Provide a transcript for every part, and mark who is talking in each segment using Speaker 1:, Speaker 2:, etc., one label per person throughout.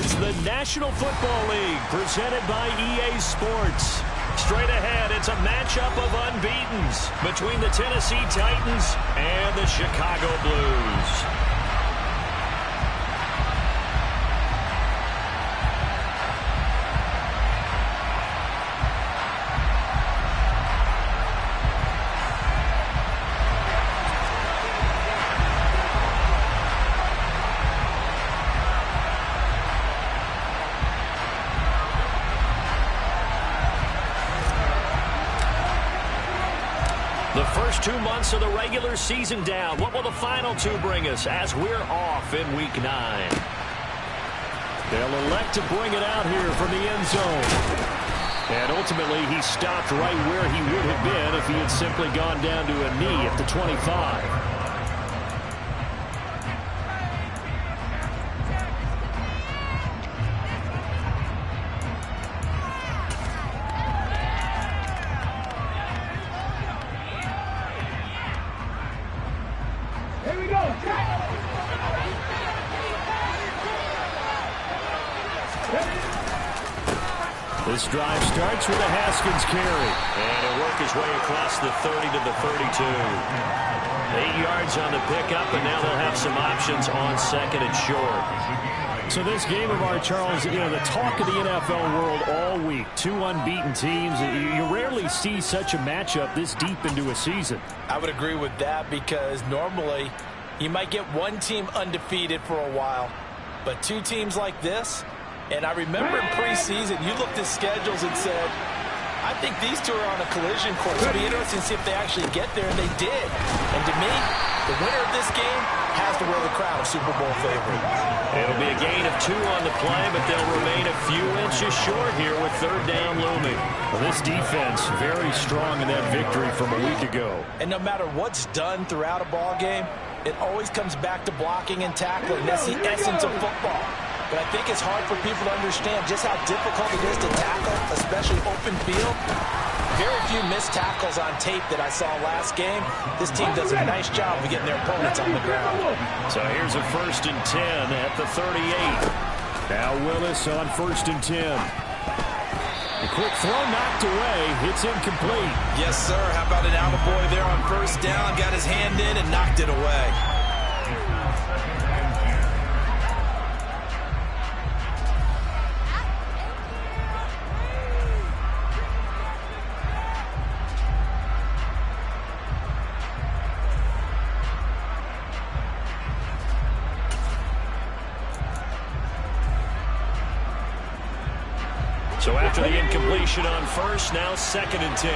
Speaker 1: It's the National Football League presented by EA Sports. Straight ahead, it's a matchup of unbeatens between the Tennessee Titans and the Chicago Blues. The first 2 months of the regular season down. What will the final two bring us as we're off in Week 9? They'll elect to bring it out here from the end zone. And ultimately, he stopped right where he would have been if he had simply gone down to a knee at the 25. This drive starts with a Haskins carry. And he'll work his way across the 30 to the 32. 8 yards on the pickup, and now they'll have some options on second and short. So this game of ours, Charles, the talk of the NFL world all week. Two unbeaten teams. You rarely see such a matchup this deep into a season. I would agree with that because normally you might get one team undefeated for a while. But two teams like this, and I remember in preseason, you looked at schedules and said, I think these two are on a collision course. It'll be interesting to see if they actually get there, and they did. And to me, the winner of this game has to wear the crown of Super Bowl favorite. It'll be a gain of 2 on the play, but they'll remain a few inches short here with third down looming. Well, this defense very strong in that victory from a week ago. And no matter what's done throughout a ball game, it always comes back to blocking and tackling. That's the essence of football. But I think it's hard for people to understand just how difficult it is to tackle, especially open field. Very few missed tackles on tape that I saw last game. This team does a nice job of getting their opponents on the ground. So here's a 1st and 10 at the 38. Now Willis on 1st and 10. A quick throw knocked away. It's incomplete. Yes, sir. How about an attaboy there on 1st down? Got his hand in and knocked it away. So after the incompletion on 1st, now 2nd and 10.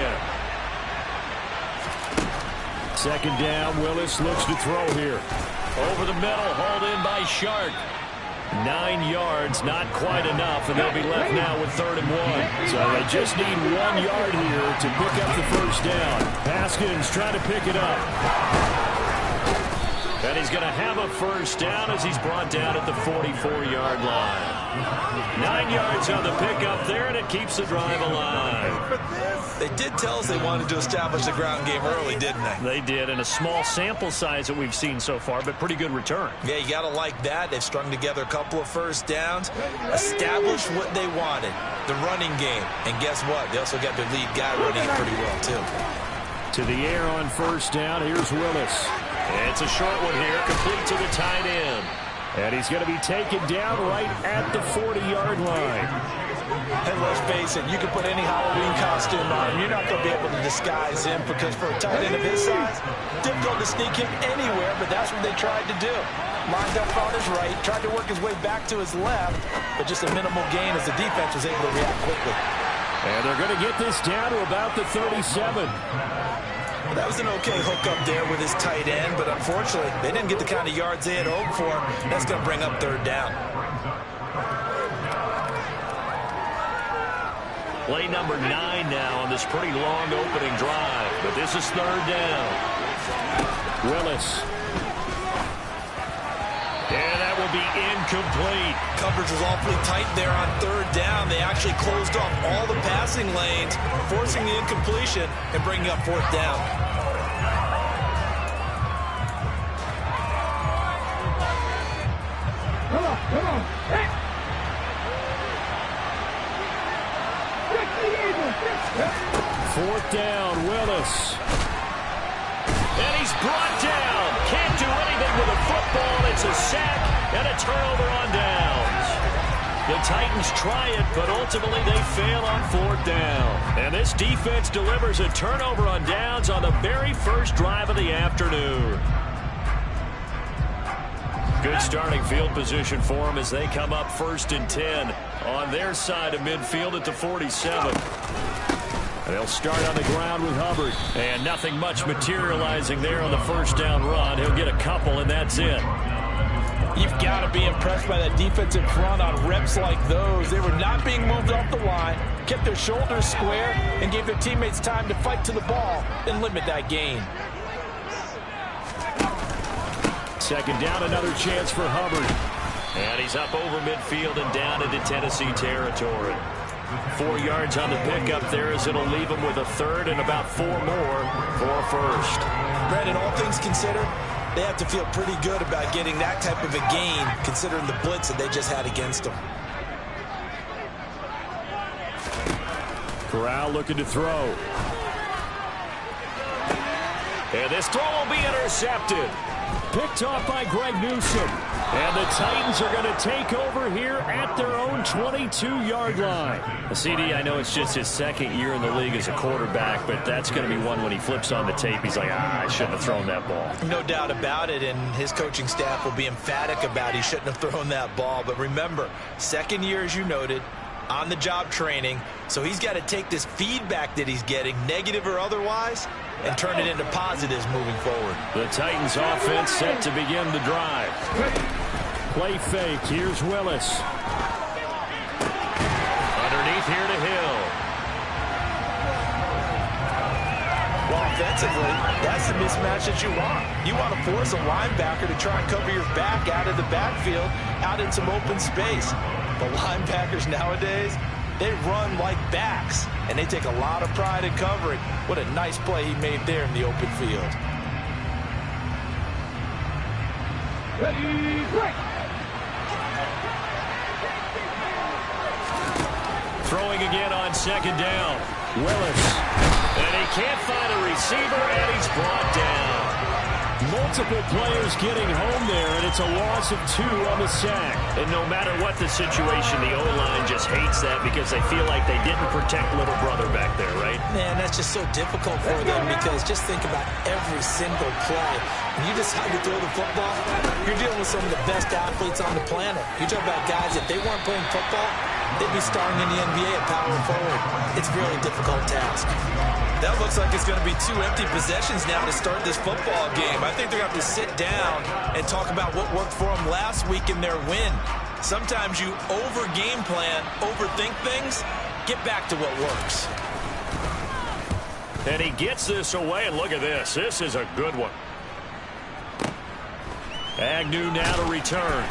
Speaker 1: 2nd down, Willis looks to throw here. Over the middle, hauled in by Shark. 9 yards, not quite enough, and they'll be left now with 3rd and 1. So they just need 1 yard here to pick up the 1st down. Haskins trying to pick it up. And he's going to have a 1st down as he's brought down at the 44-yard line. 9 yards on the pickup there, and it keeps the drive alive. They did tell us they wanted to establish the ground game early, didn't they? They did, and a small sample size that we've seen so far, but pretty good return. Yeah, you got to like that. They've strung together a couple of 1st downs, established what they wanted, the running game. And guess what? They also got their lead guy running it pretty well, too. To the air on 1st down, here's Willis. It's a short one here, complete to the tight end. And he's going to be taken down right at the 40-yard line. And let's face it, you can put any Halloween costume on him. You're not going to be able to disguise him because for a tight end of his size, difficult to sneak him anywhere, but that's what they tried to do. Lined up on his right, tried to work his way back to his left, but just a minimal gain as the defense was able to react quickly. And they're going to get this down to about the 37. That was an okay hookup there with his tight end, but unfortunately, they didn't get the kind of yards they had hoped for. That's going to bring up 3rd down. Play number 9 now on this pretty long opening drive, but this is 3rd down. Willis. And that will be incomplete. Coverage was awfully tight there on 3rd down. They actually closed off all the passing lanes, forcing the incompletion and bringing up 4th down. Fourth down, Willis. And he's brought down. Can't do anything with a football. It's a sack and a turnover on downs. The Titans try it, but ultimately they fail on fourth down. And this defense delivers a turnover on downs on the very first drive of the afternoon. Good starting field position for them as they come up 1st and 10 on their side of midfield at the 47. They'll start on the ground with Hubbard. And nothing much materializing there on the first down run. He'll get a couple, and that's it.
Speaker 2: You've got to be impressed by that defensive front on reps like those. They were not being moved off the line, kept their shoulders square, and gave their teammates time to fight to the ball and limit that gain.
Speaker 1: Second down, another chance for Hubbard. And he's up over midfield and down into Tennessee territory. 4 yards on the pickup there as it'll leave him with a third and about 4 more for a first.
Speaker 3: Brandon, all things considered, they have to feel pretty good about getting that type of a gain considering the blitz that they just had against them.
Speaker 1: Corral looking to throw. And this throw will be intercepted. Picked off by Greg Newsome. And the Titans are going to take over here at their own 22-yard line. CD, I know it's just his second year in the league as a quarterback, but that's going to be one when he flips on the tape, he's like, I shouldn't have thrown that ball.
Speaker 3: No doubt about it, and his coaching staff will be emphatic about he shouldn't have thrown that ball. But remember, second year, as you noted, on-the-job training, so he's got to take this feedback that he's getting, negative or otherwise, and turn it into positives moving forward.
Speaker 1: The Titans offense set to begin the drive. Play fake. Here's Willis. Underneath here to Hill.
Speaker 3: Well, offensively, that's the mismatch that you want. You want to force a linebacker to try and cover your back out of the backfield, out in some open space. The linebackers nowadays, they run like backs, and they take a lot of pride in covering. What a nice play he made there in the open field.
Speaker 4: Ready, break.
Speaker 1: Throwing again on second down. Willis. And he can't find a receiver, and he's brought down. Multiple players getting home there, and it's a loss of 2 on the sack. And no matter what the situation, the O-line just hates that because they feel like they didn't protect little brother back there, right?
Speaker 3: Man, that's just so difficult for them because just think about every single play. When you decide to throw the football, you're dealing with some of the best athletes on the planet. You talk about guys, if they weren't playing football, they'd be starring in the NBA at power forward. It's a really difficult task. That looks like it's going to be 2 empty possessions now to start this football game. I think they're going to have to sit down and talk about what worked for them last week in their win. Sometimes you over-game plan, overthink things, get back to what works.
Speaker 1: And he gets this away, and look at this. This is a good one. Agnew now to return.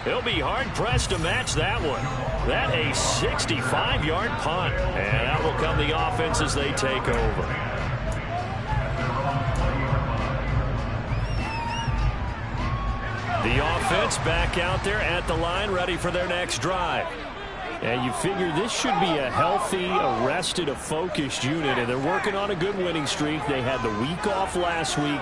Speaker 1: He'll be hard-pressed to match that one. That a 65-yard punt. And out will come the offense as they take over. The offense back out there at the line, ready for their next drive. And you figure this should be a healthy, a rested, a focused unit. And they're working on a good winning streak. They had the week off last week.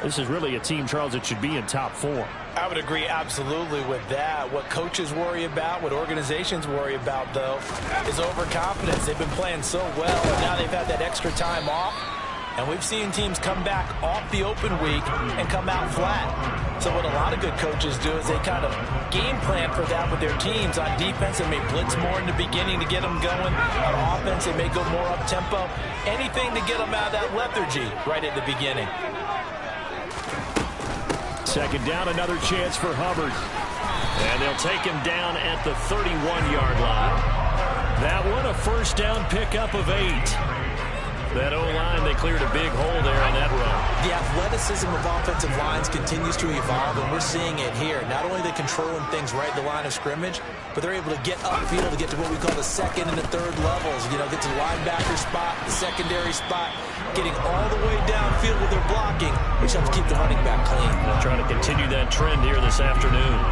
Speaker 1: This is really a team, Charles, that should be in top 4.
Speaker 2: I would agree absolutely with that. What coaches worry about, what organizations worry about, though, is overconfidence. They've been playing so well, and now they've had that extra time off. And we've seen teams come back off the open week and come out flat. So what a lot of good coaches do is they kind of game plan for that with their teams. On defense, they may blitz more in the beginning to get them going. On offense, they may go more up-tempo. Anything to get them out of that lethargy right at the beginning.
Speaker 1: Second down, another chance for Hubbard. And they'll take him down at the 31-yard line. That one, a first down pickup of 8. That O-line, they cleared a big hole there on that run.
Speaker 3: The athleticism of offensive lines continues to evolve, and we're seeing it here. Not only are they controlling things right at the line of scrimmage, but they're able to get upfield to get to what we call the second and the third levels. You know, get to the linebacker spot, the secondary spot, getting all the way downfield with their blocking, which helps keep the running back clean.
Speaker 1: They'll try to continue that trend here this afternoon.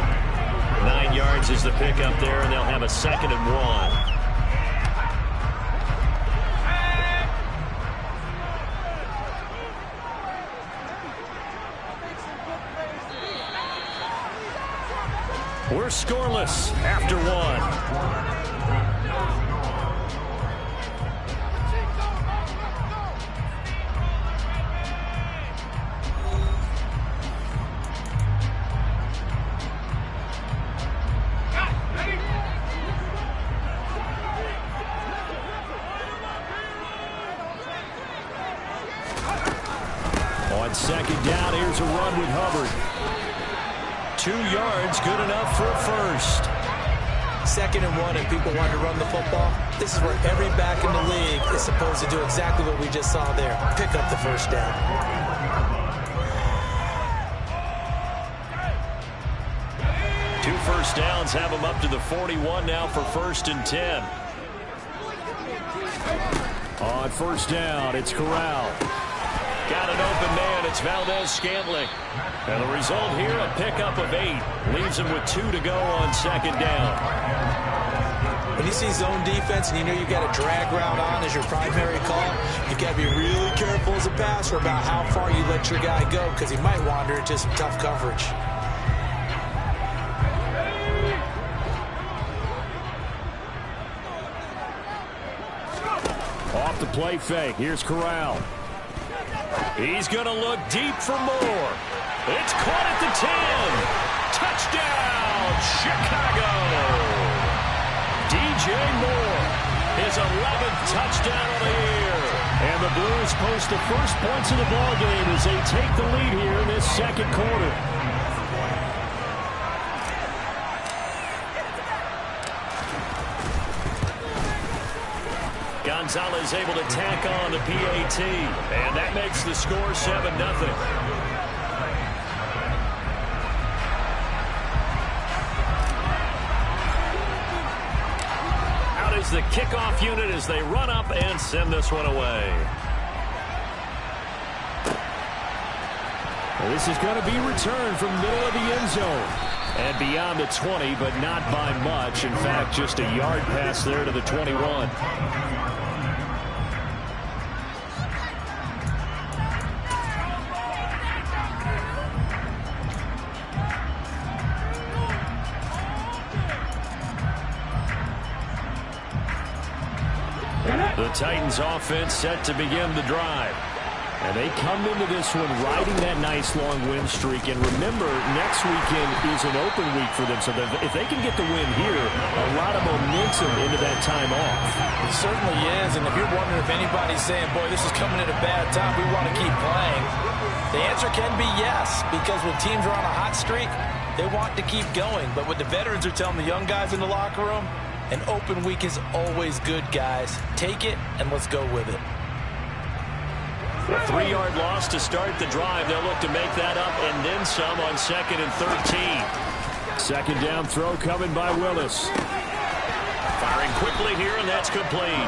Speaker 1: 9 yards is the pickup there, and they'll have a 2nd and 1. We're scoreless after one. On second down, here's a run with Hubbard. 2 yards, good enough for a first.
Speaker 3: 2nd and 1, and people want to run the football. This is where every back in the league is supposed to do exactly what we just saw there. Pick up the first down.
Speaker 1: Two first downs have them up to the 41 now for 1st and 10. On first down, it's Corral. Got an open man. It's Valdez-Scantling. And the result here, a pickup of 8. Leaves him with 2 to go on 2nd down.
Speaker 3: When you see zone defense and you know you've got a drag route on as your primary call, you've got to be really careful as a passer about how far you let your guy go because he might wander into some tough coverage.
Speaker 1: Off the play fake. Here's Corral. He's going to look deep for more. It's caught at the 10. Touchdown, Chicago. DJ Moore, his 11th touchdown of the year. And the Blues post the first points of the ballgame as they take the lead here in this 2nd quarter. Gonzalez able to tack on the PAT, and that makes the score 7-0. Out is the kickoff unit as they run up and send this one away. Well, this is going to be returned from middle of the end zone. And beyond the 20, but not by much. In fact, just a yard pass there to the 21. The Titans offense set to begin the drive. And they come into this one riding that nice long win streak. And remember, next weekend is an open week for them. So if they can get the win here, a lot of momentum into that time off.
Speaker 3: It certainly is. And if you're wondering if anybody's saying, boy, this is coming at a bad time, we want to keep playing, the answer can be yes. Because when teams are on a hot streak, they want to keep going. But what the veterans are telling the young guys in the locker room, an open week is always good, guys. Take it, and let's go with it.
Speaker 1: A 3-yard loss to start the drive. They'll look to make that up and then some on 2nd and 13. 2nd down throw coming by Willis. Firing quickly here, and that's complete.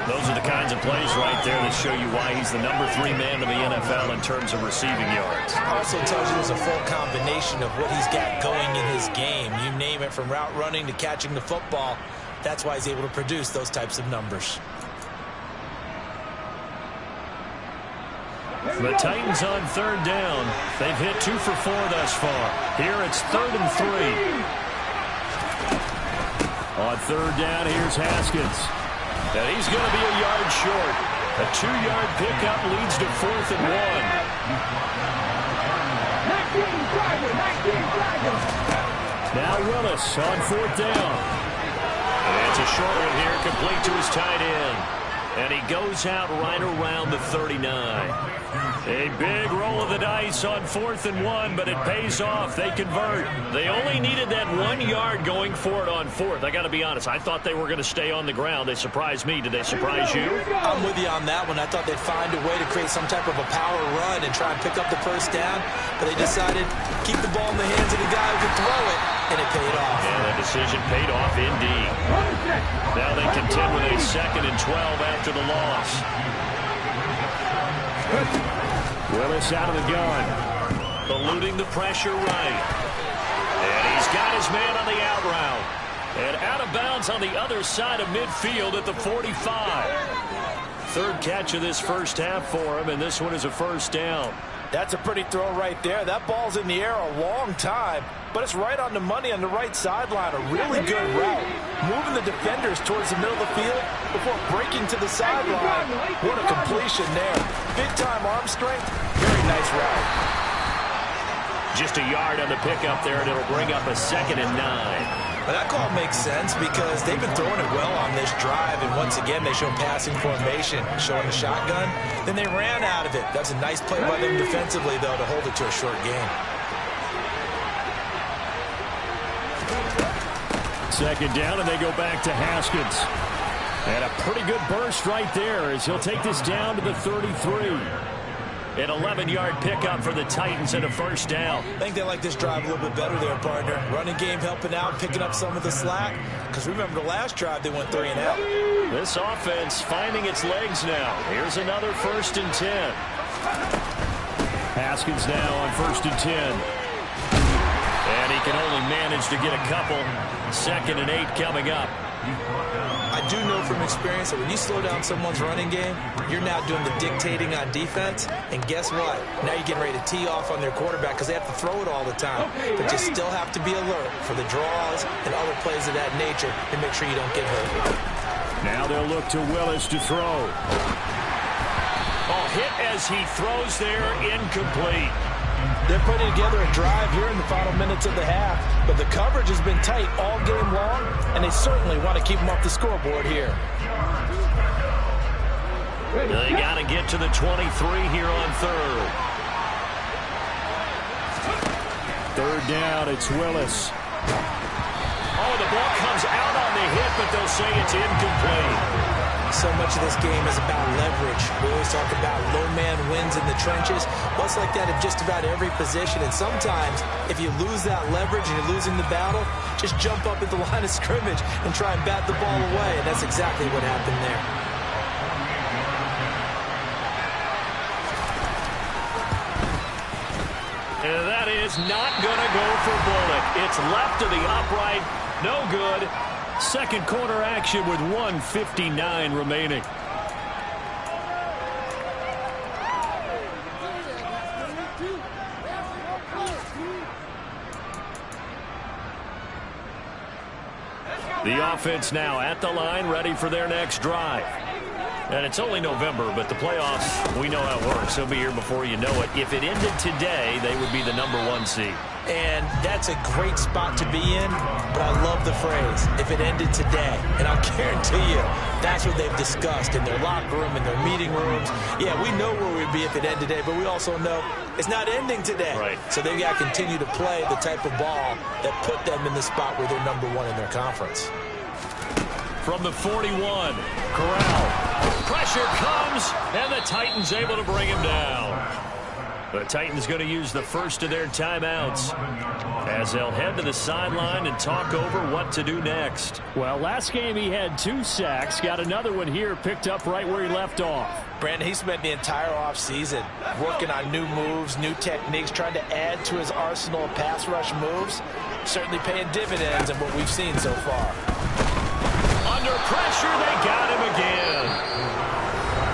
Speaker 1: Those are the kinds of plays right there that show you why he's the number 3 man in the NFL in terms of receiving yards.
Speaker 3: Also tells you there's a full combination of what he's got going in his game. You name it, from route running to catching the football. That's why he's able to produce those types of numbers.
Speaker 1: The Titans on 3rd down. They've hit 2 for 4 thus far. Here it's 3rd and 3. On 3rd down, here's Haskins. And he's going to be a yard short. A 2-yard pickup leads to 4th and 1. Now Willis on 4th down. And it's a short one here, complete to his tight end. And he goes out right around the 39. A big roll of the dice on 4th and 1, but it pays off. They convert. They only needed that 1 yard going for it on 4th. I got to be honest. I thought they were going to stay on the ground. They surprised me. Did they surprise you?
Speaker 3: I'm with you on that one. I thought they'd find a way to create some type of a power run and try and pick up the first down, but they decided to keep the ball in the hands of the guy who could throw it, and it paid off.
Speaker 1: And the decision paid off indeed. Now they contend with a 2nd and 12 after the loss. Willis out of the gun. Eluding the pressure right. And he's got his man on the out route. And out of bounds on the other side of midfield at the 45. 3rd catch of this first half for him, and this one is a 1st down.
Speaker 2: That's a pretty throw right there. That ball's in the air a long time, but it's right on the money on the right sideline. A really good route. Moving the defenders towards the middle of the field before breaking to the sideline. What a completion there. Big-time arm strength. Very nice route.
Speaker 1: Just a yard on the pickup there, and it'll bring up a 2nd and 9.
Speaker 3: But that call makes sense because they've been throwing it well on this drive, and once again, they show passing formation, showing the shotgun. Then they ran out of it. That's a nice play by them defensively, though, to hold it to a short game.
Speaker 1: 2nd down, and they go back to Haskins. And a pretty good burst right there as he'll take this down to the 33. An 11-yard pickup for the Titans and a 1st down.
Speaker 3: I think they like this drive a little bit better there, partner. Running game helping out, picking up some of the slack. Because remember the last drive, they went 3 and out.
Speaker 1: This offense finding its legs now. Here's another 1st and 10. Haskins now on 1st and 10. And he can only manage to get a couple. 2nd and 8 coming up.
Speaker 3: I do know from experience that when you slow down someone's running game, you're now doing the dictating on defense. And guess what? Now you're getting ready to tee off on their quarterback because they have to throw it all the time. But you still have to be alert for the draws and other plays of that nature to make sure you don't get hurt.
Speaker 1: Now they'll look to Willis to throw. Oh, hit as he throws there, incomplete.
Speaker 2: They're putting together a drive here in the final minutes of the half, but the coverage has been tight all game long, and they certainly want to keep them off the scoreboard here.
Speaker 1: They got to get to the 23 here on 3rd. 3rd down, it's Willis. Oh, the ball comes out on the hit, but they'll say it's incomplete.
Speaker 3: So much of this game is about leverage. We always talk about low man wins in the trenches. Well, it's like that in just about every position. And sometimes, if you lose that leverage and you're losing the battle, just jump up at the line of scrimmage and try and bat the ball away. And that's exactly what happened there.
Speaker 1: And that is not going to go for Bullock. It's left to the upright. No good. 2nd quarter action with 1:59 remaining. The offense now at the line, ready for their next drive. And it's only November, but the playoffs, we know how it works. They'll be here before you know it. If it ended today, they would be the #1 seed.
Speaker 3: And that's a great spot to be in, but I love the phrase, if it ended today. And I'll guarantee you, that's what they've discussed in their locker room, in their meeting rooms. Yeah, we know where we'd be if it ended today, but we also know it's not ending today.
Speaker 1: Right.
Speaker 3: So they've got to continue to play the type of ball that put them in the spot where they're #1 in their conference.
Speaker 1: From the 41, Corral. Pressure comes, and the Titans able to bring him down. The Titans going to use the first of their timeouts as they'll head to the sideline and talk over what to do next. Well, last game he had 2 sacks. Got another one here picked up right where he left off.
Speaker 2: Brandon, he spent the entire offseason working on new moves, new techniques, trying to add to his arsenal of pass rush moves. Certainly paying dividends in what we've seen so far.
Speaker 1: Under pressure, they got him again.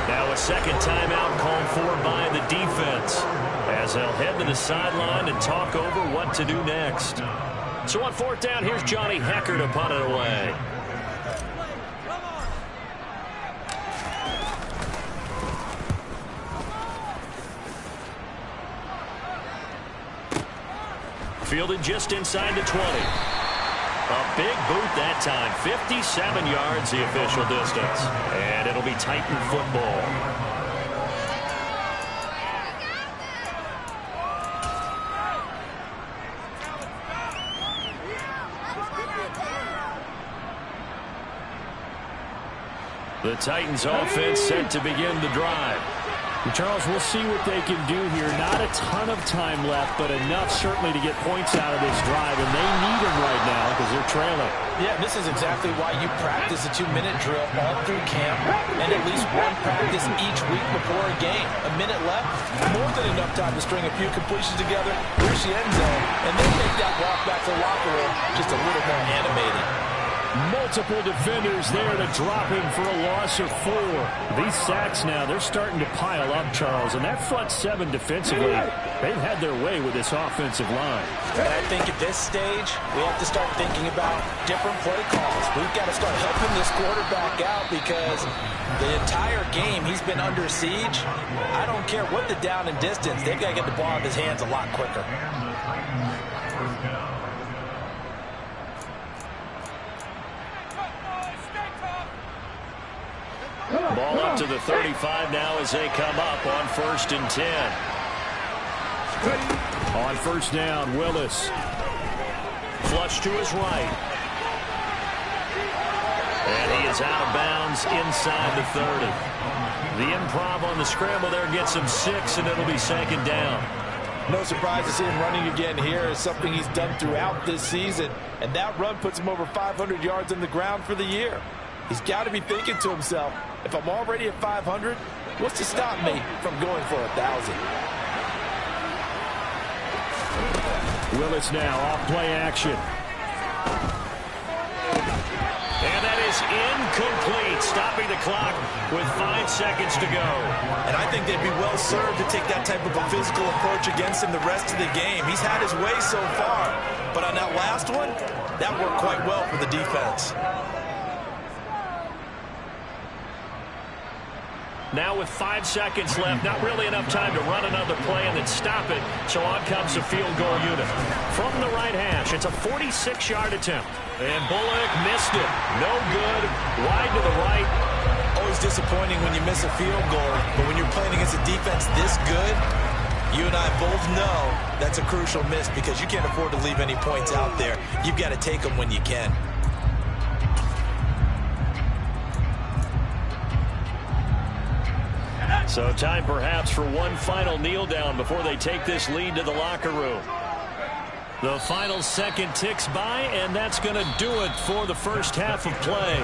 Speaker 1: Now a 2nd timeout called for by the defense as they'll head to the sideline and talk over what to do next. So on 4th down, here's Johnny Hekker to punt it away. Fielded just inside the 20. A big boot that time. 57 yards the official distance. And it'll be Titan football. The Titans offense set to begin the drive. Charles, we'll see what they can do here. Not a ton of time left, but enough certainly to get points out of this drive, and they need them right now because they're trailing.
Speaker 2: Yeah, this is exactly why you practice a 2-minute drill all through camp and at least one practice each week before a game. A minute left, more than enough time to string a few completions together, reach the end zone, and then make that walk back to the locker room just a little more animated.
Speaker 1: Multiple defenders there to drop him for a loss of 4. These sacks now, they're starting to pile up, Charles, and that front 7 defensively, they've had their way with this offensive line.
Speaker 2: And I think at this stage, we have to start thinking about different play calls. We've got to start helping this quarterback out because the entire game he's been under siege. I don't care what the down and distance, they've got to get the ball in his hands a lot quicker.
Speaker 1: Ball up to the 35 now as they come up on 1st and 10. On 1st down, Willis. Flush to his right. And he is out of bounds inside the 30. The improv on the scramble there gets him 6, and it'll be 2nd down.
Speaker 2: No surprise to see him running again here. Is something he's done throughout this season. And that run puts him over 500 yards on the ground for the year. He's got to be thinking to himself, if I'm already at 500, what's to stop me from going for 1,000?
Speaker 1: Willis now off play action. And that is incomplete, stopping the clock with 5 seconds to go.
Speaker 2: And I think they'd be well served to take that type of a physical approach against him the rest of the game. He's had his way so far, but on that last one, that worked quite well for the defense.
Speaker 1: Now with 5 seconds left, not really enough time to run another play and then stop it. So on comes the field goal unit. From the right hash, it's a 46-yard attempt. And Bullock missed it. No good. Wide to the right.
Speaker 2: Always disappointing when you miss a field goal. But when you're playing against a defense this good, you and I both know that's a crucial miss because you can't afford to leave any points out there. You've got to take them when you can.
Speaker 1: So time perhaps for one final kneel down before they take this lead to the locker room. The final second ticks by, and that's going to do it for the first half of play.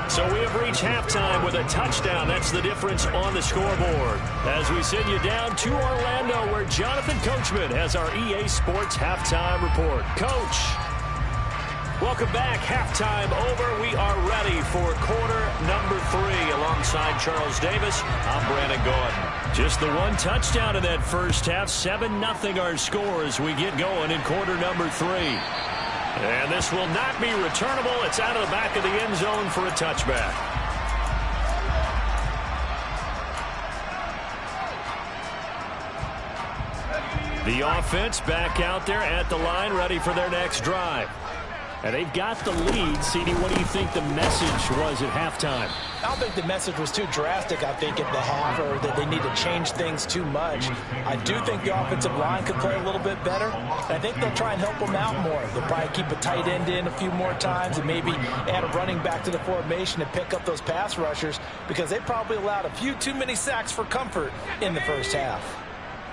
Speaker 1: So we have reached halftime with a touchdown. That's the difference on the scoreboard. As we send you down to Orlando, where Jonathan Coachman has our EA Sports halftime report. Coach, welcome back. Halftime over. We are ready for quarter number 3 alongside Charles Davis. I'm Brandon Gordon. Just the one touchdown in that first half. 7-0 our score as we get going in quarter number 3. And this will not be returnable. It's out of the back of the end zone for a touchback. The offense back out there at the line, ready for their next drive. And they've got the lead. CD, what do you think the message was at halftime?
Speaker 2: I don't think the message was too drastic, I think, at the half, or that they need to change things too much. I do think the offensive line could play a little bit better. And I think they'll try and help them out more. They'll probably keep a tight end in a few more times and maybe add a running back to the formation and pick up those pass rushers because they probably allowed a few too many sacks for comfort in the first half.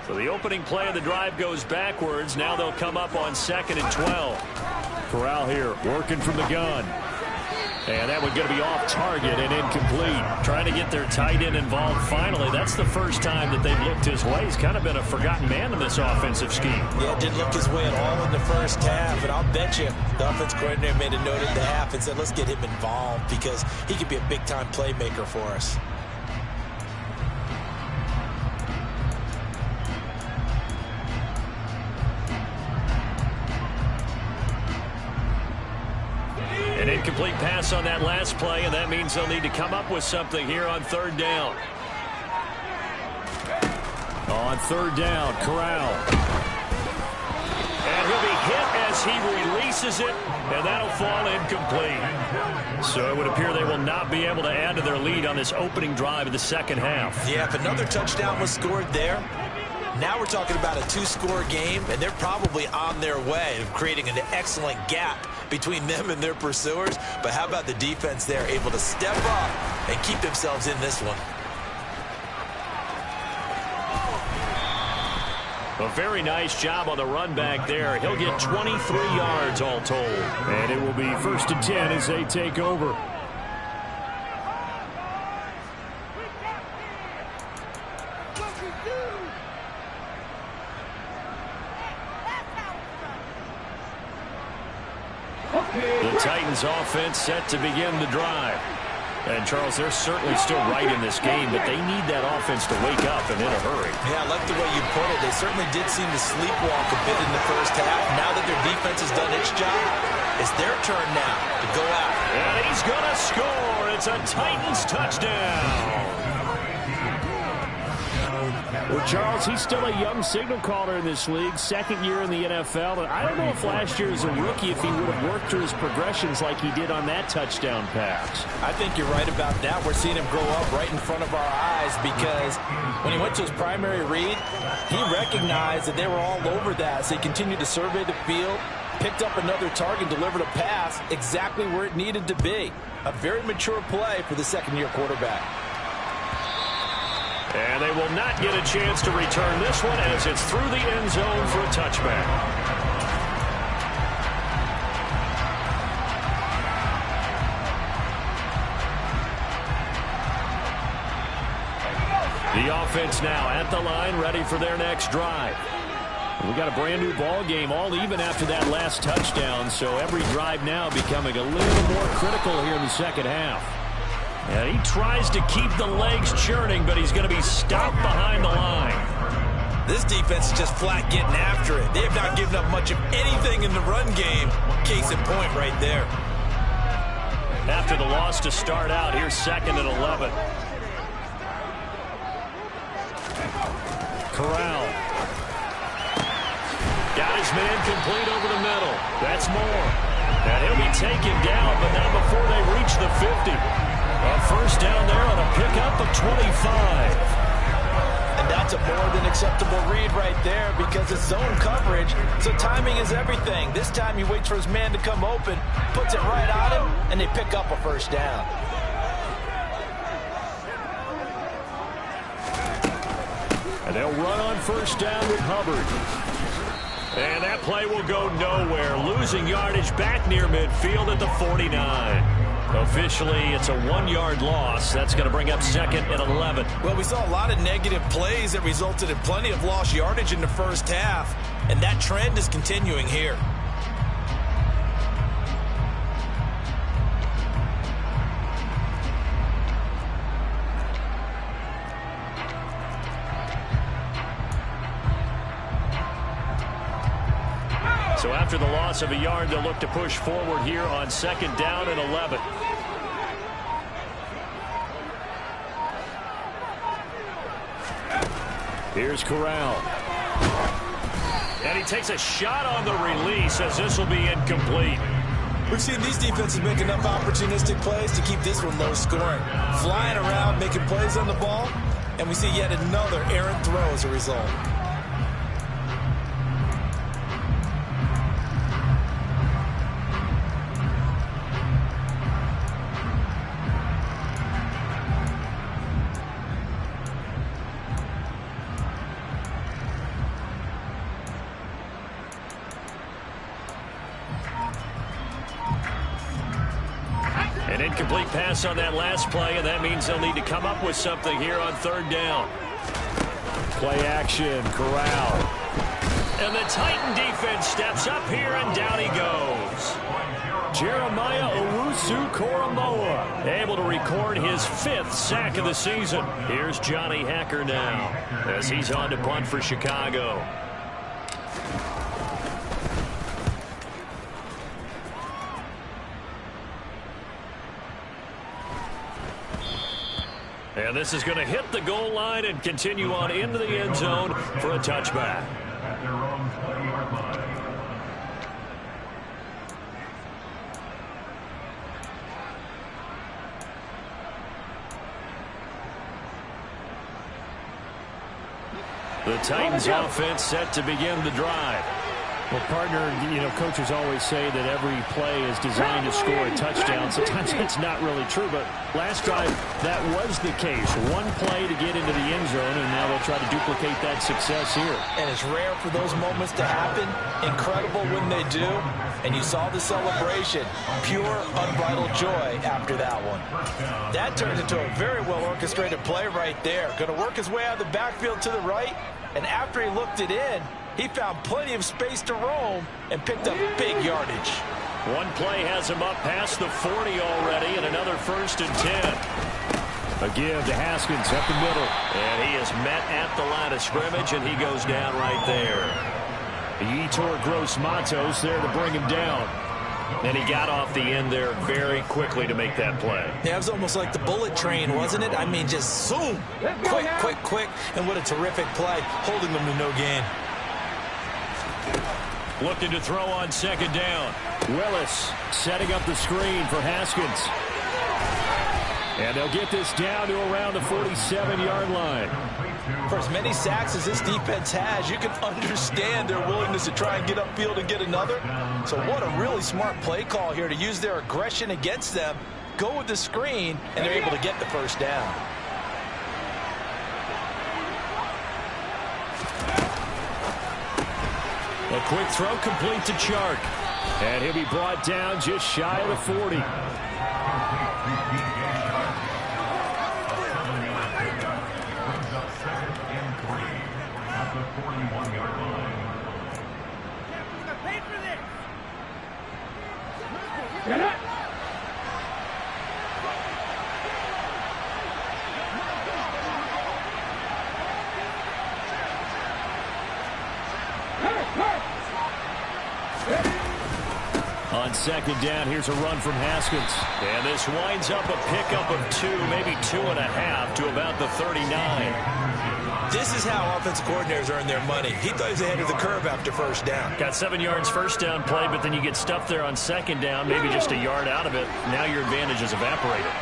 Speaker 1: So the opening play of the drive goes backwards. Now they'll come up on 2nd and 12. Corral here working from the gun. And that one going to be off target and incomplete. Trying to get their tight end involved finally. That's the first time that they've looked his way. He's kind of been a forgotten man in this offensive scheme.
Speaker 2: Yeah, it didn't look his way at all in the first half. And I'll bet you the offense coordinator made a note at the half and said, let's get him involved because he could be a big-time playmaker for us.
Speaker 1: An incomplete pass on that last play, and that means they'll need to come up with something here on 3rd down. On 3rd down, Corral. And he'll be hit as he releases it, and that'll fall incomplete. So it would appear they will not be able to add to their lead on this opening drive of the second half.
Speaker 2: Yeah, if another touchdown was scored there, now we're talking about a 2-score game, and they're probably on their way of creating an excellent gap between them and their pursuers. But how about the defense there, able to step up and keep themselves in this one?
Speaker 1: A very nice job on the run back there. He'll get 23 yards all told. And it will be 1st and 10 as they take over. The Titans Titans offense set to begin the drive. And, Charles, they're certainly still right in this game, but they need that offense to wake up and in a hurry.
Speaker 2: Yeah, I like the way you put it. They certainly did seem to sleepwalk a bit in the first half. Now that their defense has done its job, it's their turn now to go out.
Speaker 1: And he's going to score. It's a Titans touchdown.
Speaker 4: Well, Charles, he's still a young signal caller in this league, second year in the NFL. And I don't know if last year as a rookie, if he would have worked through his progressions like he did on that touchdown pass.
Speaker 2: I think you're right about that. We're seeing him grow up right in front of our eyes because when he went to his primary read, he recognized that they were all over that. So he continued to survey the field, picked up another target, delivered a pass exactly where it needed to be. A very mature play for the second-year quarterback.
Speaker 1: And they will not get a chance to return this one as it's through the end zone for a touchback. The offense now at the line, ready for their next drive. We got a brand new ball game, all even after that last touchdown, so every drive now becoming a little more critical here in the second half. And he tries to keep the legs churning, but he's going to be stopped behind the line.
Speaker 2: This defense is just flat getting after it. They have not given up much of anything in the run game. Case in point right there.
Speaker 1: After the loss to start out, here's 2nd and 11. Corral. Got his man complete over the middle. That's Moore. And he'll be taken down, but not before they reach the 50. A first down there on a pickup of 25.
Speaker 2: And that's a more than acceptable read right there because it's zone coverage, so timing is everything. This time he waits for his man to come open, puts it right on him, and they pick up a first down.
Speaker 1: And they'll run on first down with Hubbard. And that play will go nowhere. Losing yardage back near midfield at the 49. Officially, it's a 1-yard loss. That's going to bring up 2nd and 11.
Speaker 2: Well, we saw a lot of negative plays that resulted in plenty of lost yardage in the first half, and that trend is continuing here.
Speaker 1: So after the loss of a yard, they'll look to push forward here on 2nd down and 11. Here's Corral. And he takes a shot on the release as this will be incomplete.
Speaker 2: We've seen these defenses make enough opportunistic plays to keep this one low scoring. Flying around, making plays on the ball, and we see yet another errant throw as a result.
Speaker 1: An incomplete pass on that last play, and that means they'll need to come up with something here on 3rd down. Play action, Corral. And the Titan defense steps up here, and down he goes. Jeremiah Owusu-Koramoah able to record his 5th sack of the season. Here's Johnny Hekker now as he's on to punt for Chicago. And this is going to hit the goal line and continue on into the end zone for a touchback. The Titans offense set to begin the drive.
Speaker 4: Well, partner, coaches always say that every play is designed to score a touchdown. Sometimes that's not really true, but last drive, that was the case. One play to get into the end zone, and now they'll try to duplicate that success here.
Speaker 2: And it's rare for those moments to happen. Incredible when they do. And you saw the celebration. Pure, unbridled joy after that one. That turned into a very well-orchestrated play right there. Going to work his way out of the backfield to the right, and after he looked it in, he found plenty of space to roam and picked up big yardage.
Speaker 1: One play has him up past the 40 already, and another 1st and 10.
Speaker 4: A give to Haskins up the middle.
Speaker 1: And he is met at the line of scrimmage, and he goes down right there.
Speaker 4: Yetur Gross-Matos there to bring him down.
Speaker 1: And he got off the end there very quickly to make that play.
Speaker 3: Yeah, it was almost like the bullet train, wasn't it? I mean, just zoom. Quick. And what a terrific play, holding them to no gain.
Speaker 1: Looking to throw on 2nd down.
Speaker 4: Willis setting up the screen for Haskins. And they'll get this down to around the 47-yard line.
Speaker 3: For as many sacks as this defense has, you can understand their willingness to try and get upfield and get another. So what a really smart play call here to use their aggression against them, go with the screen, and they're able to get the 1st down.
Speaker 1: A quick throw complete to Chark.
Speaker 4: And he'll be brought down just shy of the 40. On 2nd down, here's a run from Haskins.
Speaker 1: And this winds up a pickup of 2, maybe 2.5 to about the 39.
Speaker 3: This is how offensive coordinators earn their money. He thought he was ahead of the curve after 1st down.
Speaker 1: Got 7 yards 1st down play, but then you get stuffed there on 2nd down, maybe just a yard out of it. Now your advantage is evaporated.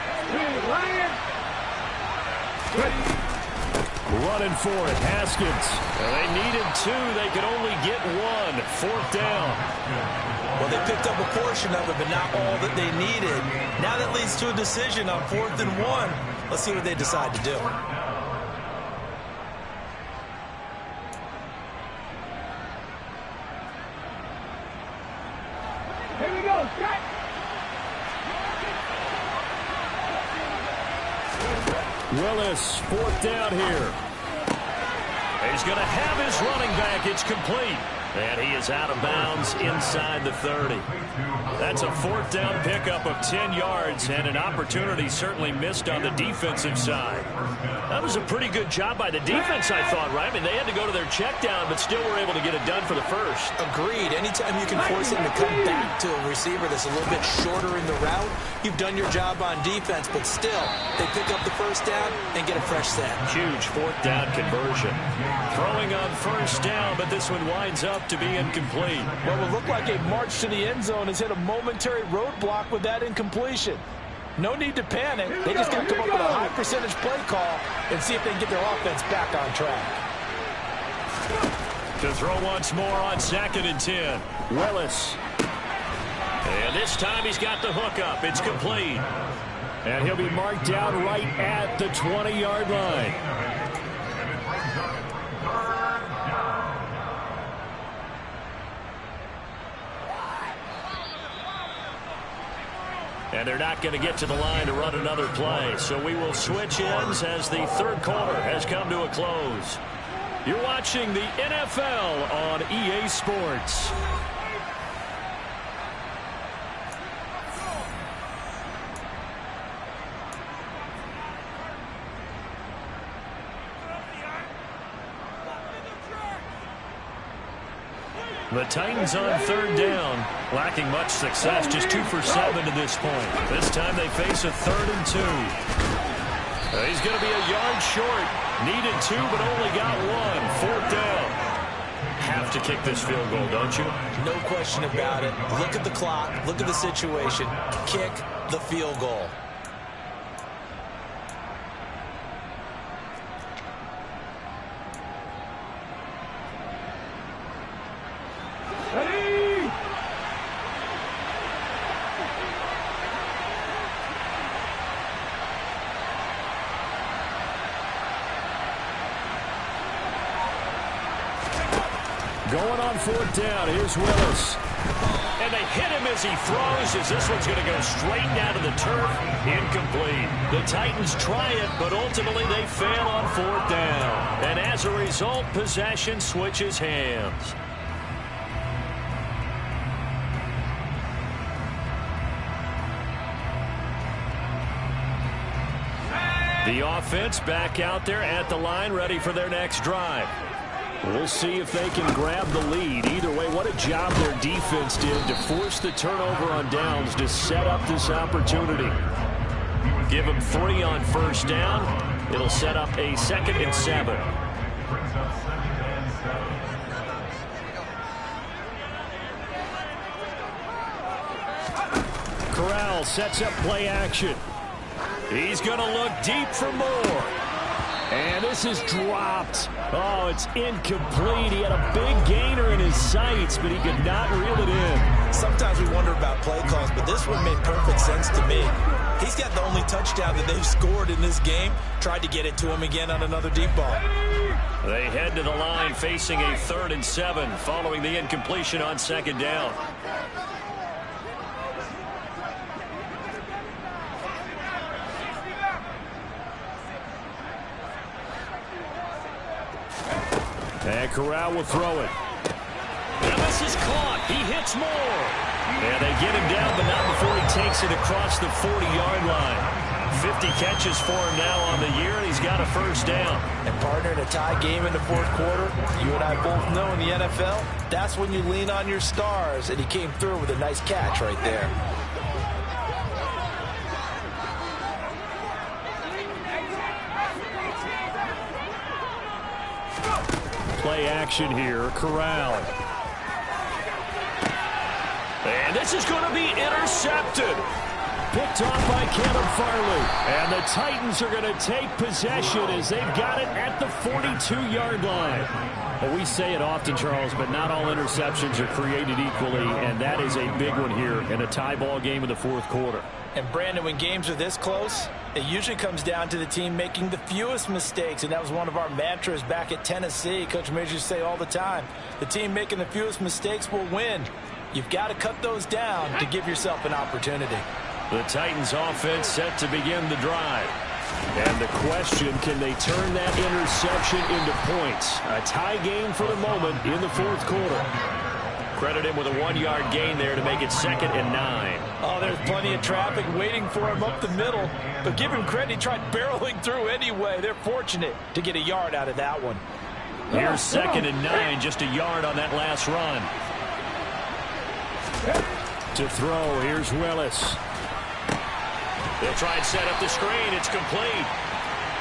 Speaker 4: Running for it, Haskins.
Speaker 1: Well, they needed 2. They could only get 1. 4th down.
Speaker 3: Well, they picked up a portion of it, but not all that they needed. Now that leads to a decision on 4th and 1. Let's see what they decide to do.
Speaker 5: Here we go, Jack.
Speaker 4: Willis, 4th down here.
Speaker 1: He's going to have his running back. It's complete. And he is out of bounds inside the 30. That's a 4th down pickup of 10 yards and an opportunity certainly missed on the defensive side. That was a pretty good job by the defense, I thought, right? I mean, they had to go to their check down, but still were able to get it done for the 1st.
Speaker 3: Agreed. Anytime you can force him to come back to a receiver that's a little bit shorter in the route, you've done your job on defense, but still, they pick up the 1st down and get a fresh set.
Speaker 1: Huge 4th down conversion. Throwing on 1st down, but this one winds up to be incomplete.
Speaker 2: Well, it looked like a march to the end zone has hit a momentary roadblock with that incompletion. No need to panic. They just got to come up with a high percentage play call and see if they can get their offense back on track.
Speaker 1: To throw once more on 2nd and 10.
Speaker 4: Willis.
Speaker 1: And this time he's got the hook up. It's complete.
Speaker 4: And he'll be marked down right at the 20-yard line.
Speaker 1: And they're not going to get to the line to run another play. So we will switch ends as the 3rd quarter has come to a close. You're watching the NFL on EA Sports. The Titans on 3rd down, lacking much success, just 2 for 7 to this point. This time they face a 3rd and 2. He's going to be a yard short. Needed 2, but only got 1. 4th down. Have to kick this field goal, don't you?
Speaker 3: No question about it. Look at the clock. Look at the situation. Kick the field goal.
Speaker 1: Going on 4th down, here's Willis. And they hit him as he throws, as this one's going to go straight down to the turf. Incomplete. The Titans try it, but ultimately they fail on 4th down. And as a result, possession switches hands. The offense back out there at the line, ready for their next drive.
Speaker 4: We'll see if they can grab the lead. Either way, what a job their defense did to force the turnover on downs to set up this opportunity.
Speaker 1: Give them 3 on first down. It'll set up a 2nd and 7.
Speaker 4: Corral sets up play action.
Speaker 1: He's going to look deep for more.
Speaker 4: And this is dropped. Oh, it's incomplete. He had a big gainer in his sights, but he could not reel it in.
Speaker 2: Sometimes we wonder about play calls, but this one made perfect sense to me. He's got the only touchdown that they've scored in this game. Tried to get it to him again on another deep ball.
Speaker 1: They head to the line facing a 3rd and 7 following the incompletion on 2nd down.
Speaker 4: And Corral will throw it.
Speaker 1: And this is caught. He hits more. And they get him down, but not before he takes it across the 40-yard line. 50 catches for him now on the year, and he's got a first down.
Speaker 2: And partner, in a tie game in the 4th quarter, you and I both know in the NFL, that's when you lean on your stars, and he came through with a nice catch right there.
Speaker 4: Play action here. Corral.
Speaker 1: And this is going to be intercepted.
Speaker 4: Picked off by Caleb Farley. And the Titans are going to take possession as they've got it at the 42-yard line. Well, we say it often, Charles, but not all interceptions are created equally, and that is a big one here in a tie ball game in the 4th quarter.
Speaker 2: And, Brandon, when games are this close, it usually comes down to the team making the fewest mistakes, and that was one of our mantras back at Tennessee. Coach Mears used to say all the time, the team making the fewest mistakes will win. You've got to cut those down to give yourself an opportunity.
Speaker 1: The Titans offense set to begin the drive.
Speaker 4: And the question, can they turn that interception into points? A tie game for the moment in the 4th quarter.
Speaker 1: Credit him with a 1-yard gain there to make it 2nd and 9.
Speaker 2: Oh, there's plenty of traffic waiting for him up the middle. But give him credit, he tried barreling through anyway. They're fortunate to get a yard out of that one.
Speaker 1: Here's 2nd and 9, just a yard on that last run.
Speaker 4: To throw, here's Willis.
Speaker 1: They'll try and set up the screen. It's complete.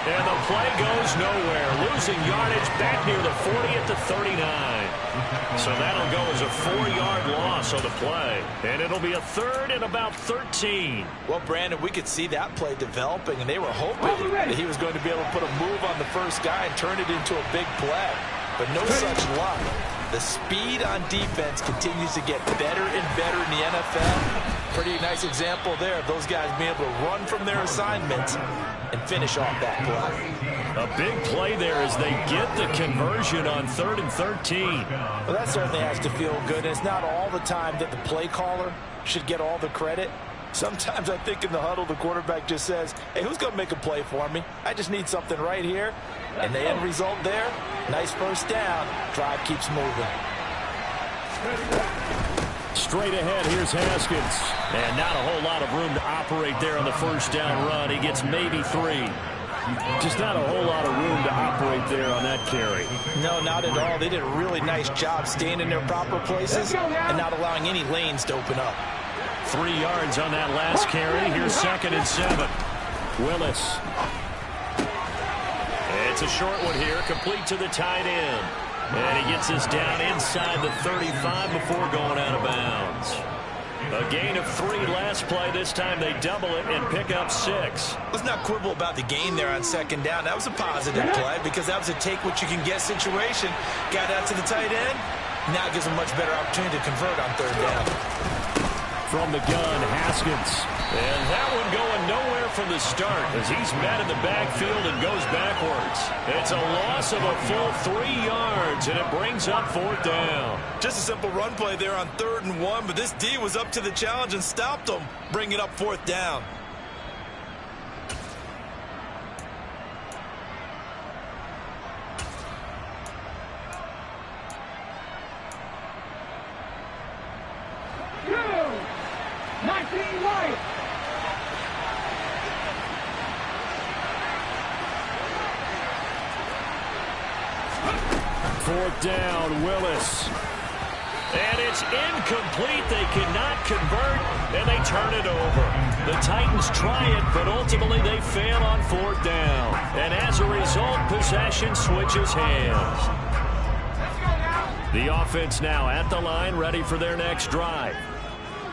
Speaker 1: And the play goes nowhere. Losing yardage back near the 40 at the 39. So that'll go as a 4-yard loss on the play. And it'll be a 3rd and about 13.
Speaker 2: Well, Brandon, we could see that play developing, and they were hoping that he was going to be able to put a move on the first guy and turn it into a big play. But no such luck. The speed on defense continues to get better and better in the NFL. Pretty nice example there of those guys being able to run from their assignments and finish off that play.
Speaker 1: A big play there as they get the conversion on 3rd and 13.
Speaker 2: Well, that certainly has to feel good. And it's not all the time that the play caller should get all the credit. Sometimes I think in the huddle, the quarterback just says, hey, who's going to make a play for me? I just need something right here. And the end result there, nice first down. Drive keeps moving.
Speaker 4: Straight ahead, here's Haskins.
Speaker 1: And not a whole lot of room to operate there on the first down run. He gets maybe 3.
Speaker 4: Just not a whole lot of room to operate there on that carry.
Speaker 2: No, not at all. They did a really nice job staying in their proper places and not allowing any lanes to open up.
Speaker 1: 3 yards on that last carry. Here's 2nd and 7.
Speaker 4: Willis.
Speaker 1: It's a short one here, complete to the tight end. And he gets us down inside the 35 before going out of bounds. A gain of 3 last play. This time they double it and pick up 6.
Speaker 2: Let's not quibble about the gain there on 2nd down. That was a positive play because that was a take-what-you-can-get situation. Got out to the tight end. Now it gives them much better opportunity to convert on 3rd down.
Speaker 4: From the gun, Haskins.
Speaker 1: And that one going nowhere from the start as he's met in the backfield and goes backwards. It's a loss of a full 3 yards, and it brings up 4th down.
Speaker 2: Just a simple run play there on 3rd and 1, but this D was up to the challenge and stopped them, bringing up 4th down.
Speaker 4: 4th down, Willis.
Speaker 1: And it's incomplete. They cannot convert, and they turn it over. The Titans try it, but ultimately they fail on 4th down. And as a result, possession switches hands. The offense now at the line, ready for their next drive.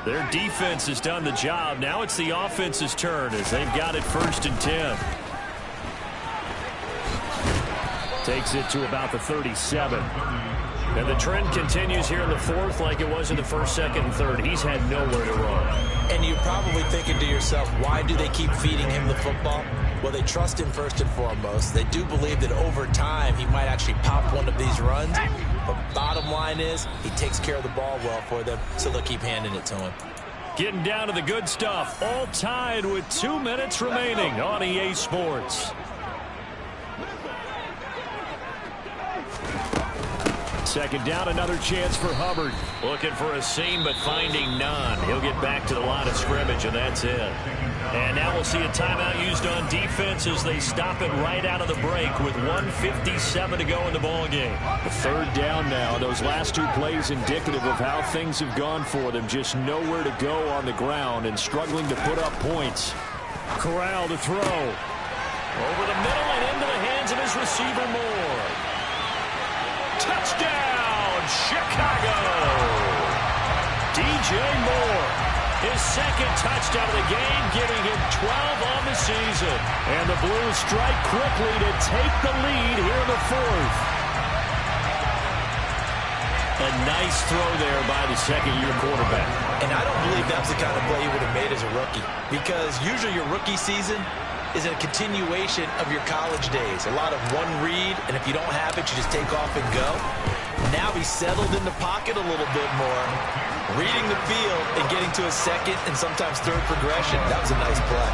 Speaker 1: Their defense has done the job. Now it's the offense's turn as they've got it 1st and 10.
Speaker 4: Takes it to about the 37.
Speaker 1: And the trend continues here in the 4th like it was in the 1st, 2nd, and 3rd. He's had nowhere to run.
Speaker 3: And you're probably thinking to yourself, why do they keep feeding him the football? Well, they trust him first and foremost. They do believe that over time he might actually pop one of these runs. But bottom line is he takes care of the ball well for them, so they'll keep handing it to him.
Speaker 1: Getting down to the good stuff. All tied with 2 minutes remaining on EA Sports.
Speaker 4: Second down, another chance for Hubbard.
Speaker 1: Looking for a seam, but finding none. He'll get back to the line of scrimmage, and that's it. And now we'll see a timeout used on defense as they stop it right out of the break with 1:57 to go in the ballgame.
Speaker 4: The 3rd down now. Those last 2 plays indicative of how things have gone for them. Just nowhere to go on the ground and struggling to put up points. Corral to throw.
Speaker 1: Over the middle and into the hands of his receiver, Moore. Touchdown, Chicago! DJ Moore, his 2nd touchdown of the game, giving him 12 on the season.
Speaker 4: And the Blues strike quickly to take the lead here in the 4th.
Speaker 1: A nice throw there by the second-year quarterback.
Speaker 3: And I don't believe that's the kind of play he would have made as a rookie, because usually your rookie season is a continuation of your college days. A lot of one read, and if you don't have it, you just take off and go. Now he's settled in the pocket a little bit more, reading the field and getting to a 2nd and sometimes 3rd progression. That was a nice play.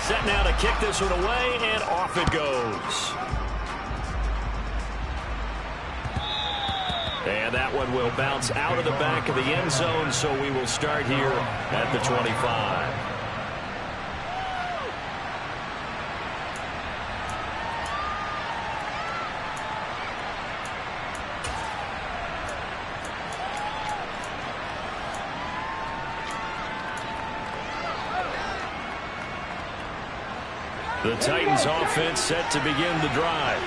Speaker 1: Set now to kick this one away, and off it goes. And that one will bounce out of the back of the end zone, so we will start here at the 25. The Titans offense set to begin the drive.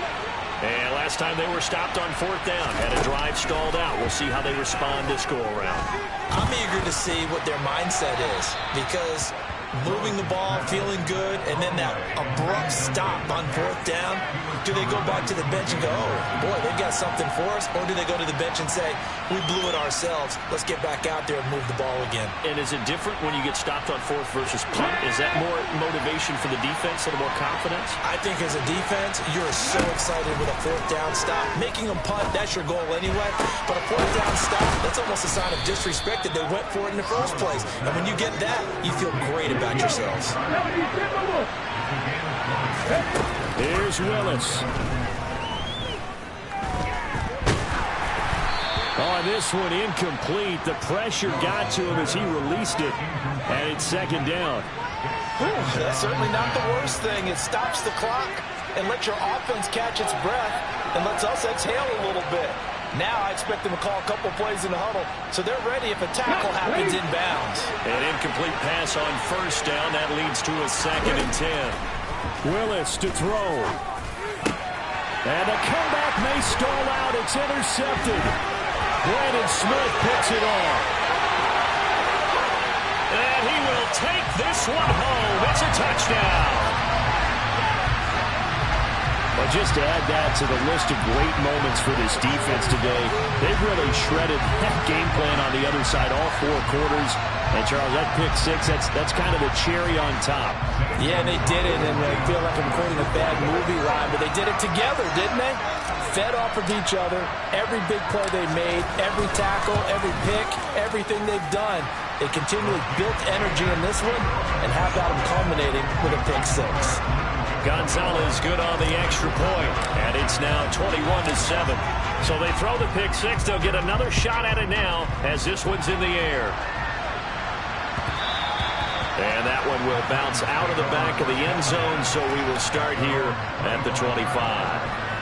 Speaker 1: And last time they were stopped on 4th down, had a drive stalled out. We'll see how they respond this go-around.
Speaker 3: I'm eager to see what their mindset is, because moving the ball, feeling good, and then that abrupt stop on 4th down, do they go back to the bench and go, oh, boy, they got something for us? Or do they go to the bench and say, we blew it ourselves, let's get back out there and move the ball again?
Speaker 1: And is it different when you get stopped on 4th versus punt? Is that more motivation for the defense, a little more confidence?
Speaker 3: I think as a defense, you're so excited with a 4th down stop. Making them punt, that's your goal anyway. But a 4th down stop, that's almost a sign of disrespect that they went for it in the first place. And when you get that, you feel great about yourselves.
Speaker 4: Here's Willis. On this one, incomplete. The pressure got to him as he released it. And it's 2nd down.
Speaker 3: That's certainly not the worst thing. It stops the clock and lets your offense catch its breath and lets us exhale a little bit. Now I expect them to call a couple plays in the huddle, so they're ready if a tackle happens inbounds.
Speaker 1: An incomplete pass on 1st down. That leads to a 2nd and 10.
Speaker 4: Willis to throw. And the comeback may stall out. It's intercepted. Brandon Smith picks it off.
Speaker 1: And he will take this one home. It's a touchdown.
Speaker 4: Well, just to add that to the list of great moments for this defense today, they've really shredded that game plan on the other side all 4 quarters. And, Charles, that pick 6, that's kind of the cherry on top.
Speaker 3: Yeah, they did it, and I feel like I'm quoting a bad movie line, but they did it together, didn't they? Fed off of each other, every big play they made, every tackle, every pick, everything they've done. They continually built energy in this one, and how about them culminating with a pick 6?
Speaker 1: Gonzalez good on the extra point, and it's now 21-7. So they throw the pick 6. They'll get another shot at it now as this one's in the air. And that one will bounce out of the back of the end zone, so we will start here at the 25.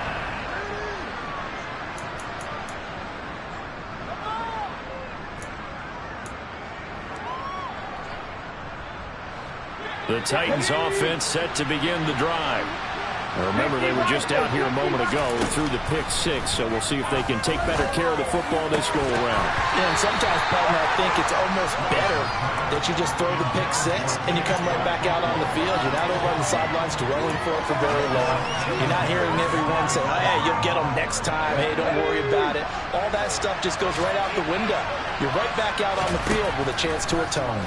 Speaker 1: The Titans offense set to begin the drive. Now remember, they were just out here a moment ago through the pick six, so we'll see if they can take better care of the football this go around.
Speaker 2: Yeah, and sometimes, Pelton, I think it's almost better that you just throw the pick six and you come right back out on the field. You're not over on the sidelines dwelling for it for very long. You're not hearing everyone say, oh, hey, you'll get them next time. Hey, don't worry about it. All that stuff just goes right out the window. You're right back out on the field with a chance to atone.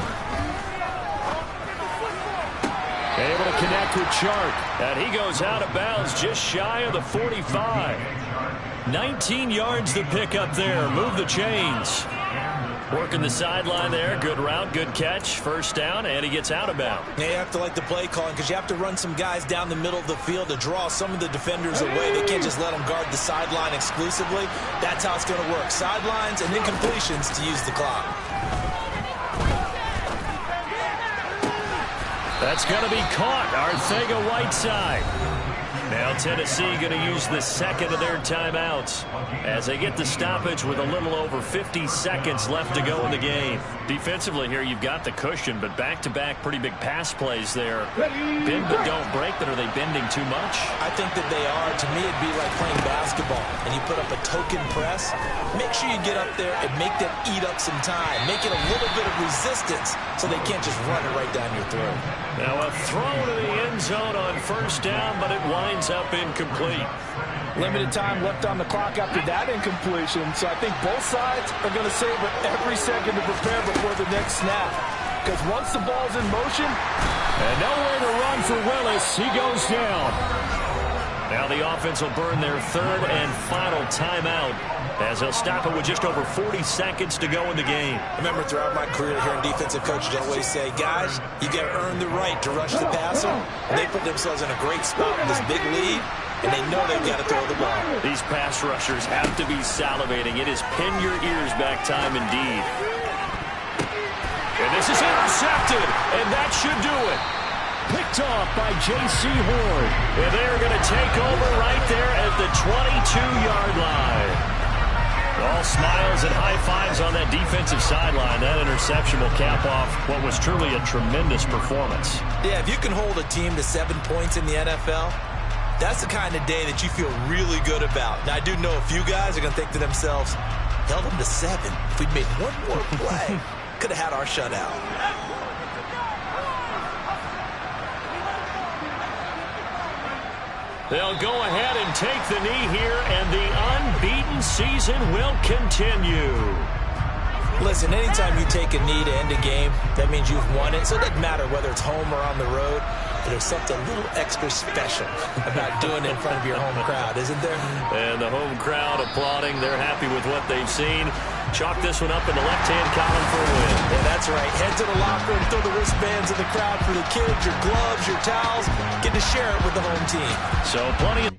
Speaker 1: Able to connect with Chark. And he goes out of bounds just shy of the 45. 19 yards to pick up there. Move the chains. Working the sideline there. Good route, good catch. First down, and he gets out of bounds.
Speaker 3: Yeah, you have to like the play calling because you have to run some guys down the middle of the field to draw some of the defenders away. They can't just let them guard the sideline exclusively. That's how it's going to work. Sidelines and then completions to use the clock.
Speaker 1: That's going to be caught. Arcega-Whiteside. Now Tennessee going to use the second of their timeouts as they get the stoppage with a little over 50 seconds left to go in the game. Defensively here, you've got the cushion, but back-to-back pretty big pass plays there. Bend but don't break, but are they bending too much?
Speaker 3: I think that they are. To me, it'd be like playing basketball, and you put up a token press. Make sure you get up there and make them eat up some time. Make it a little bit of resistance so they can't just run it right down your throat.
Speaker 1: Now a throw to the end zone on first down, but it winds up incomplete.
Speaker 2: Limited time left on the clock after that incompletion, so I think both sides are going to savor every second to prepare before the next snap. Because once the ball's in motion,
Speaker 1: and nowhere to run for Willis, he goes down. Now the offense will burn their third and final timeout as they'll stop it with just over 40 seconds to go in the game.
Speaker 3: Remember, throughout my career here in defensive coaches always say, guys, you got to earn the right to rush the passer. And they put themselves in a great spot with this big lead, and they know they've got to throw the ball.
Speaker 1: These pass rushers have to be salivating. It is pin your ears back time indeed. And this is intercepted, and that should do it. Picked off by J.C. Horn. And they're going to take over right there at the 22-yard line. All smiles and high fives on that defensive sideline. That interception will cap off what was truly a tremendous performance.
Speaker 3: Yeah, if you can hold a team to 7 points in the NFL, that's the kind of day that you feel really good about. Now, I do know a few guys are going to think to themselves, held them to 7. If we'd made one more play, could have had our shutout.
Speaker 1: They'll go ahead and take the knee here, and the unbeaten season will continue.
Speaker 3: Listen, anytime you take a knee to end a game, that means you've won it. So it doesn't matter whether it's home or on the road. There's something a little extra special about doing it in front of your home crowd, isn't there?
Speaker 1: And the home crowd applauding. They're happy with what they've seen. Chalk this one up in the left-hand column for a win.
Speaker 3: Yeah, that's right. Head to the locker room, throw the wristbands in the crowd for the kids, your gloves, your towels. Get to share it with the home team.
Speaker 1: So plenty of